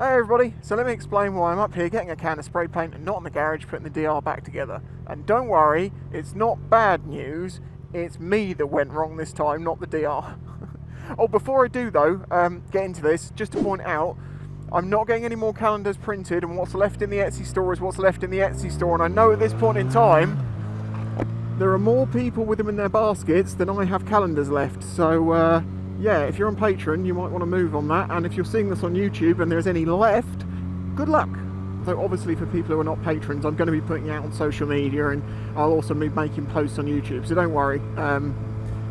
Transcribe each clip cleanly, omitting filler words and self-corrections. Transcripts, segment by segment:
Hey everybody, so let me explain why I'm up here getting a can of spray paint and not in the garage putting the DR back together. And don't worry, it's not bad news, it's me that went wrong this time, not the DR. Oh, before I do though, get into this, just to point out, I'm not getting any more calendars printed, and what's left in the Etsy store is what's left in the Etsy store, and I know at this point in time, there are more people with them in their baskets than I have calendars left, so yeah, if you're on Patreon, you might want to move on that, and if you're seeing this on YouTube and there's any left, good luck. So obviously for people who are not patrons, I'm going to be putting it out on social media, and I'll also be making posts on YouTube, so don't worry.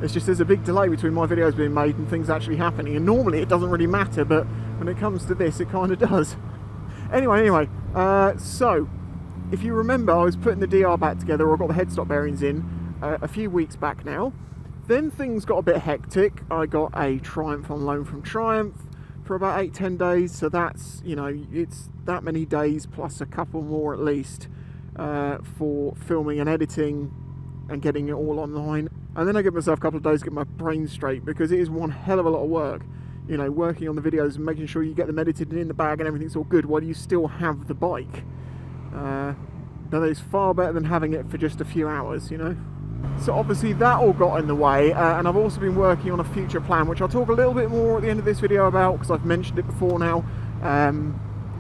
It's just there's a big delay between my videos being made and things actually happening, and normally it doesn't really matter, but when it comes to this, it kind of does. Anyway, so if you remember, I was putting the DR back together, or I got the headstock bearings in a few weeks back now. Then things got a bit hectic. I got a Triumph on loan from Triumph for about 8-10 days, so that's, you know, it's that many days plus a couple more at least for filming and editing and getting it all online. And then I give myself a couple of days to get my brain straight, because it is one hell of a lot of work, you know, working on the videos and making sure you get them edited and in the bag and everything's all good while you still have the bike. That is far better than having it for just a few hours, you know. So obviously that all got in the way, and I've also been working on a future plan, which I'll talk a little bit more at the end of this video about, because I've mentioned it before now,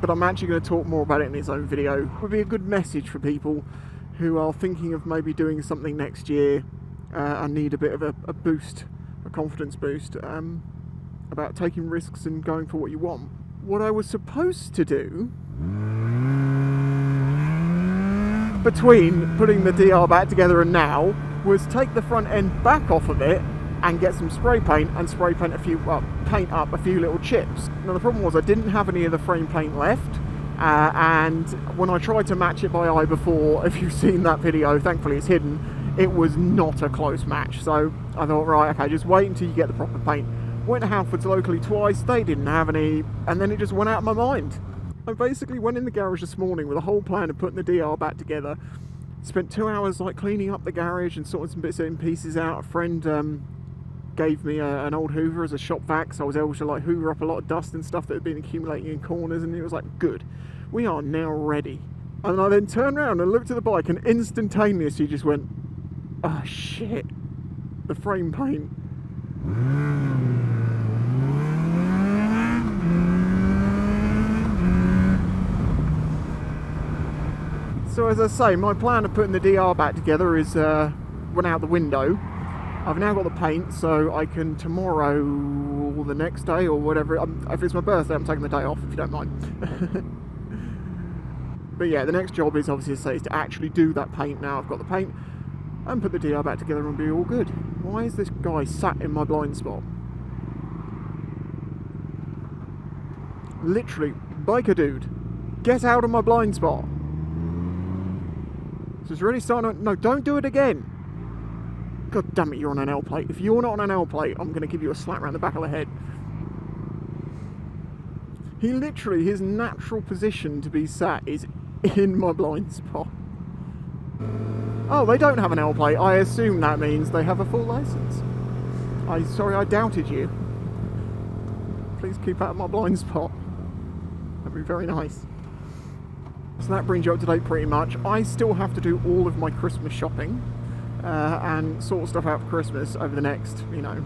but I'm actually going to talk more about it in its own video. It would be a good message for people who are thinking of maybe doing something next year and need a bit of a boost, a confidence boost, about taking risks and going for what you want. What I was supposed to do between putting the DR back together and now was take the front end back off of it and get some spray paint and spray paint paint up a few little chips. Now the problem was I didn't have any of the frame paint left, and when I tried to match it by eye before, if you've seen that video, thankfully it's hidden, it was not a close match. So I thought, right, okay, just wait until you get the proper paint. Went to Halfords locally twice, they didn't have any, and then it just went out of my mind. I basically went in the garage this morning with a whole plan of putting the DR back together. Spent 2 hours like cleaning up the garage and sorting some bits and pieces out. A friend gave me an old Hoover as a shop vac, so I was able to like hoover up a lot of dust and stuff that had been accumulating in corners, and it was like, good, we are now ready. And I then turned around and looked at the bike and instantaneously just went, oh shit, the frame paint. So as I say, my plan of putting the DR back together is went out the window. I've now got the paint, so I can tomorrow or the next day or whatever. If it's my birthday, I'm taking the day off, if you don't mind. But yeah, the next job is obviously is to actually do that paint now. I've got the paint and put the DR back together and be all good. Why is this guy sat in my blind spot? Literally, biker dude, get out of my blind spot. It's really starting to... No, don't do it again. God damn it, you're on an L plate. If you're not on an L plate, I'm going to give you a slap around the back of the head. He literally, his natural position to be sat is in my blind spot. Oh, they don't have an L plate. I assume that means they have a full license. Sorry, I doubted you. Please keep out of my blind spot. That'd be very nice. So that brings you up to date pretty much. I still have to do all of my Christmas shopping and sort stuff out for Christmas over the next, you know,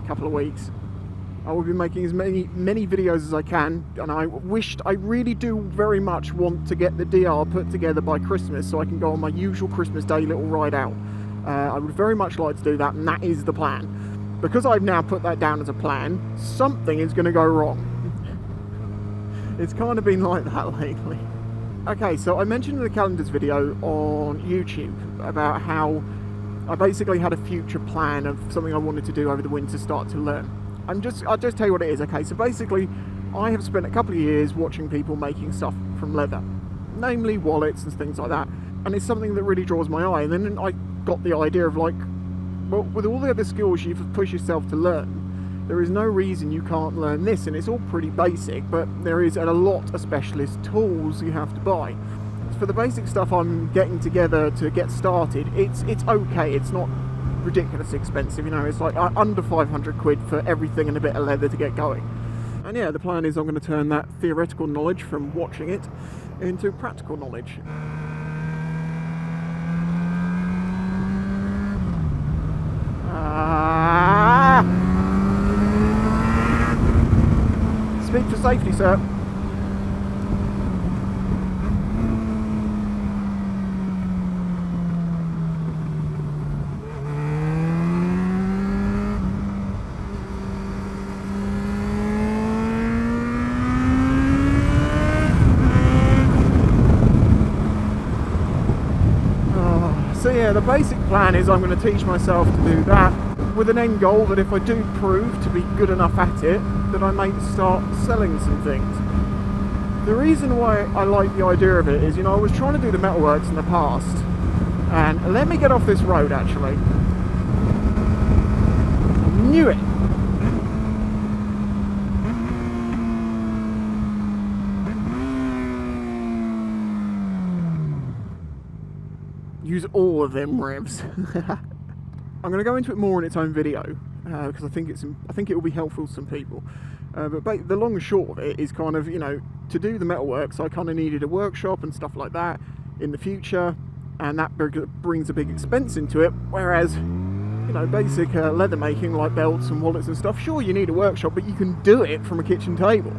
couple of weeks. I will be making as many videos as I can, and I really do very much want to get the DR put together by Christmas so I can go on my usual Christmas Day little ride out. I would very much like to do that, and that is the plan. Because I've now put that down as a plan, something is going to go wrong. It's kind of been like that lately. Okay, so I mentioned in the calendars video on YouTube about how I basically had a future plan of something I wanted to do over the winter start to learn. I'll just tell you what it is, okay? So basically, I have spent a couple of years watching people making stuff from leather, namely wallets and things like that, and it's something that really draws my eye. And then I got the idea of like, well, with all the other skills you've pushed yourself to learn, there is no reason you can't learn this, and it's all pretty basic, but there is a lot of specialist tools you have to buy. For the basic stuff I'm getting together to get started, it's okay, it's not ridiculously expensive, you know, it's like under 500 quid for everything and a bit of leather to get going. And yeah, the plan is I'm going to turn that theoretical knowledge from watching it into practical knowledge. Speed for safety, sir. So yeah, the basic plan is I'm going to teach myself to do that with an end goal that if I do prove to be good enough at it, that I may start selling some things. The reason why I like the idea of it is, you know, I was trying to do the metalworks in the past, and let me get off this road actually. I knew it! Use all of them revs. I'm going to go into it more in its own video because I think it will be helpful to some people. But the long and short of it is kind of, you know, to do the metalworks, I kind of needed a workshop and stuff like that in the future, and that brings a big expense into it. Whereas, you know, basic leather making like belts and wallets and stuff, sure you need a workshop, but you can do it from a kitchen table.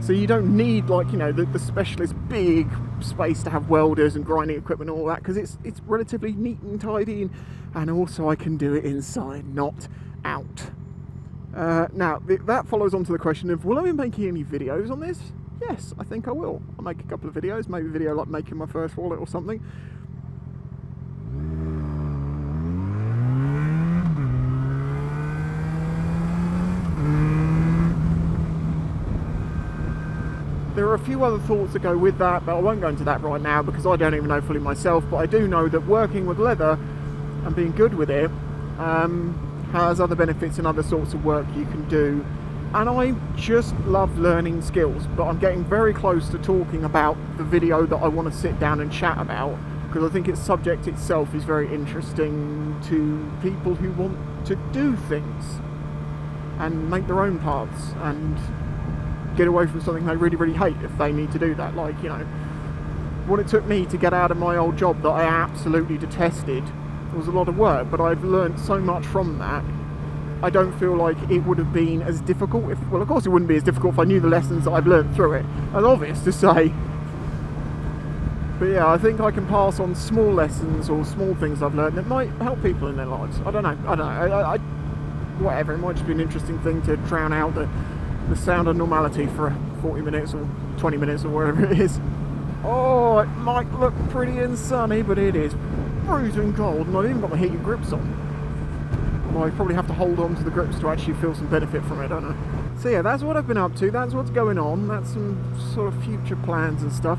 So you don't need, like, you know, the specialist big space to have welders and grinding equipment and all that, because it's relatively neat and tidy, and also I can do it inside, not out. Now, that follows on to the question of, will I be making any videos on this? Yes, I think I will. I'll make a couple of videos, maybe a video like making my first wallet or something. There are a few other thoughts that go with that, but I won't go into that right now because I don't even know fully myself, but I do know that working with leather and being good with it has other benefits in other sorts of work you can do, and I just love learning skills. But I'm getting very close to talking about the video that I want to sit down and chat about, because I think its subject itself is very interesting to people who want to do things and make their own paths and get away from something they really, really hate if they need to do that. Like, you know, what it took me to get out of my old job that I absolutely detested was a lot of work, but I've learned so much from that. I don't feel like it would have been as difficult well, of course it wouldn't be as difficult if I knew the lessons that I've learned through it. That's obvious to say. But yeah, I think I can pass on small lessons or small things I've learned that might help people in their lives. I don't know. Whatever, it might just be an interesting thing to drown out the sound of normality for 40 minutes or 20 minutes or whatever it is. Oh, it might look pretty and sunny, but it is freezing cold, and I've even got my heated grips on. Well, I probably have to hold on to the grips to actually feel some benefit from it, don't I? So yeah, that's what I've been up to, that's what's going on, that's some sort of future plans and stuff.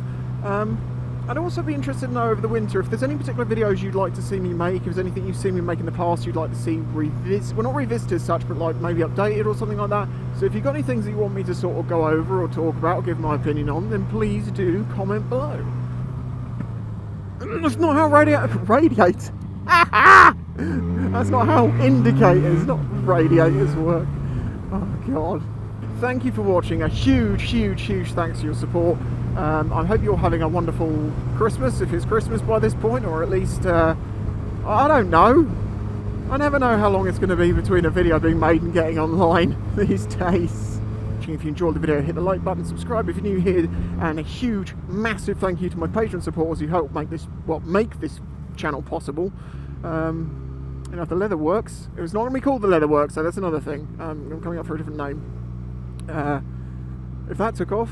I'd also be interested to know over the winter if there's any particular videos you'd like to see me make, if there's anything you've seen me make in the past you'd like to see revisited, well, not revisited as such, but like maybe updated or something like that. So if you've got any things that you want me to sort of go over or talk about or give my opinion on, then please do comment below. That's not how radiators that's not how indicators, not radiators work. Oh god. Thank you for watching. A huge thanks for your support. I hope you're having a wonderful Christmas, if it's Christmas by this point, or at least, I don't know. I never know how long it's going to be between a video being made and getting online these days. If you enjoyed the video, hit the like button, subscribe if you're new here, and a huge, massive thank you to my Patreon supporters who help make this channel possible. You know, if the leather works, it was not going to be called the Leather Works, so that's another thing. I'm coming up for a different name. If that took off,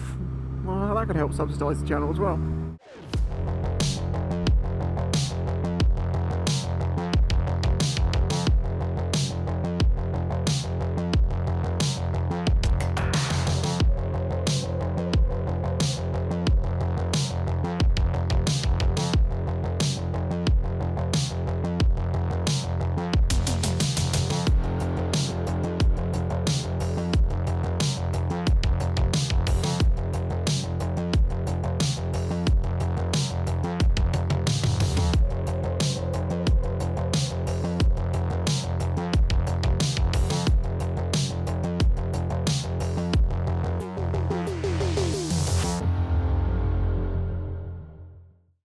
well, that could help subsidise the channel as well.